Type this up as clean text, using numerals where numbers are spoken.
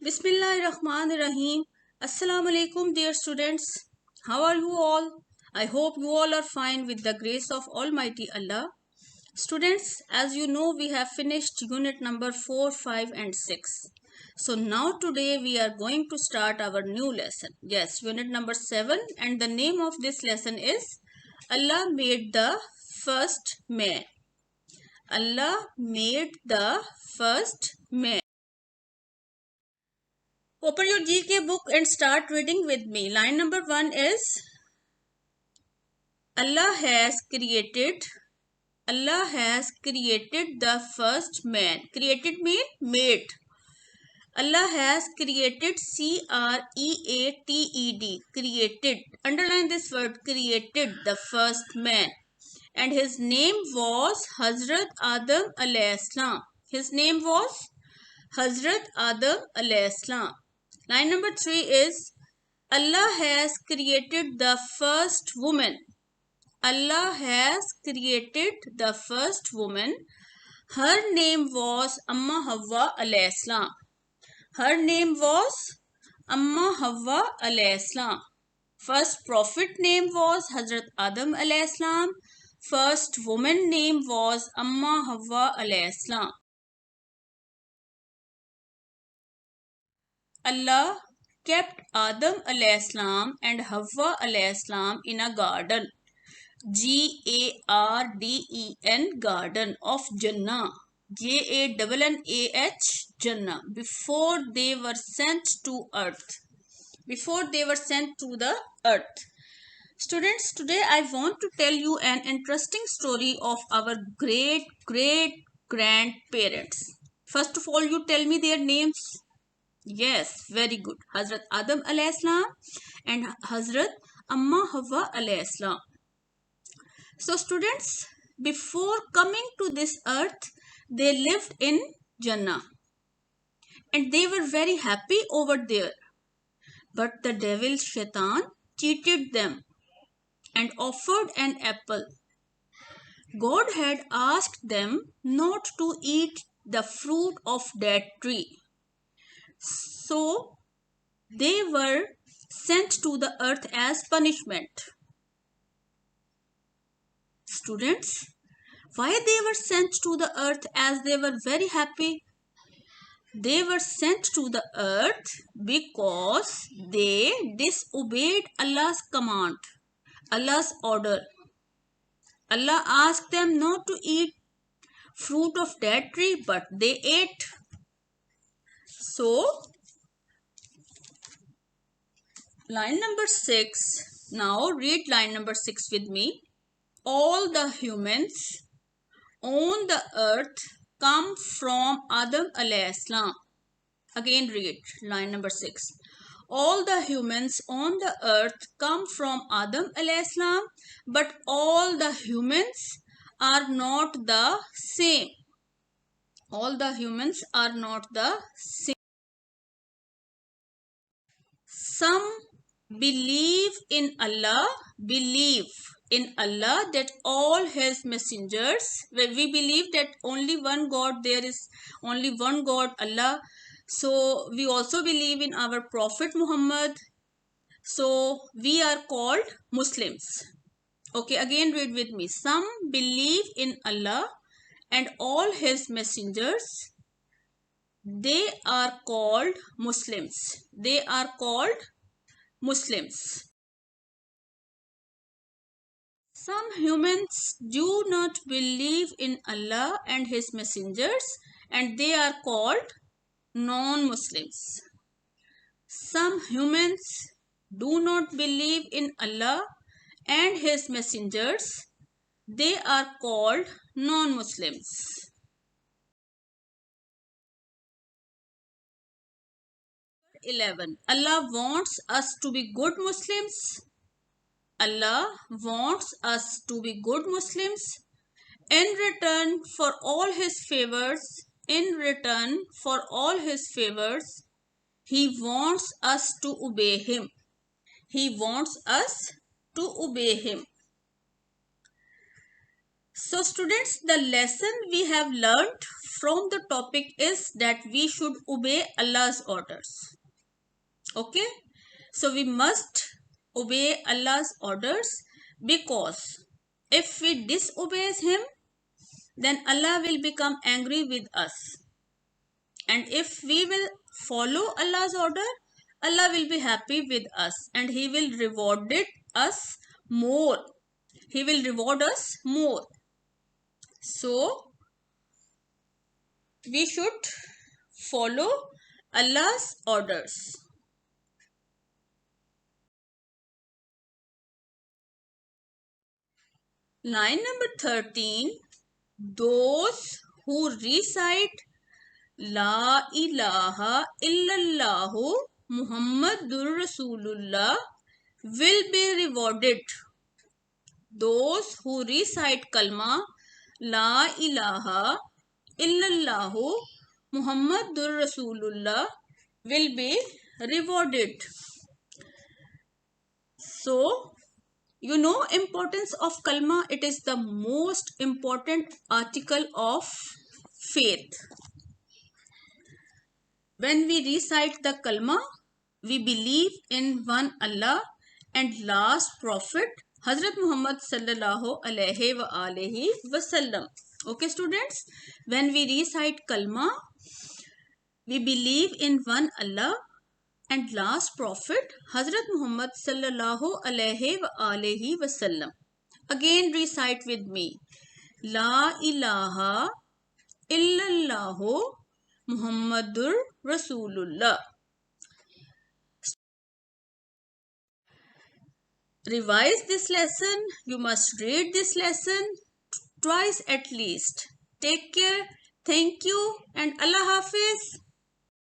Bismillahirrahmanirrahim. Assalamu alaikum, dear students. How are you all? I hope you all are fine with the grace of Almighty Allah. Students, as you know, we have finished unit number 4, 5, and 6. So now today we are going to start our new lesson. Yes, unit number 7, and the name of this lesson is Allah made the first man. Allah made the first man. Open your GK book and start reading with me. Line number 1 is Allah has created the first man. Created mean made. Allah has created created. Underline this word created the first man. And his name was Hazrat Adam alayhi salam. His name was Hazrat Adam alayhi salam. Line number 3 is Allah has created the first woman. Allah has created the first woman. Her name was Amma Hawwa alayhi salam. Her name was Amma Hawwa alayhi salam. First prophet name was Hazrat Adam alayhi salam. First woman name was Amma Hawwa alayhi salam. Allah kept Adam alayhi salam and Hawwa alayhi salam in a garden. Garden, garden of Jannah. Jannah, Jannah. Before they were sent to earth. Before they were sent to the earth. Students, today I want to tell you an interesting story of our great grandparents. First of all, you tell me their names. Yes, very good. Hazrat Adam alayhi salam and Hazrat Amma Hawwa alayhi salam. So students, before coming to this earth, they lived in Jannah. And they were very happy over there. But the devil Shaitan cheated them and offered an apple. God had asked them not to eat the fruit of that tree. So they were sent to the earth as punishment. Students, why they were sent to the earth as they were very happy? They were sent to the earth because they disobeyed Allah's command, Allah's order. Allah asked them not to eat fruit of that tree, but they ate. So, line number 6. Now read line number 6 with me. All the humans on the earth come from Adam alayhi salam. Again read line number 6. All the humans on the earth come from Adam alayhi salam, but all the humans are not the same. All the humans are not the same. Some believe in Allah that all his messengers, we believe that only one God, there is only one God, Allah. So we also believe in our Prophet Muhammad. So we are called Muslims. Okay, again read with me. Some believe in Allah and all his messengers. They are called Muslims. They are called Muslims. Some humans do not believe in Allah and his messengers, and they are called non-Muslims. Some humans do not believe in Allah and his messengers. They are called non-Muslims. Allah wants us to be good Muslims. Allah wants us to be good Muslims in return for all his favors. He wants us to obey him. He wants us to obey him. So students, the lesson we have learned from the topic is that we should obey Allah's orders. Okay, so we must obey Allah's orders, because if we disobey him, then Allah will become angry with us. And if we will follow Allah's order, Allah will be happy with us and He will reward us more. He will reward us more. So we should follow Allah's orders. Line number 13. Those who recite La ilaha illallahu Muhammadur Rasulullah will be rewarded. Those who recite kalma La ilaha illallahu Muhammadur Rasulullah will be rewarded. So, you know importance of kalma. It is the most important article of faith. When we recite the kalma, we believe in one Allah and last prophet Hazrat Muhammad sallallahu alaihi wasallam. Okay students, when we recite kalma, we believe in one Allah and last prophet Hazrat Muhammad sallallahu alaihi wasallam. Again recite with me. La ilaha illallahu Muhammadur Rasulullah. Revise this lesson. You must read this lesson twice at least. Take care. Thank you and Allah Hafiz.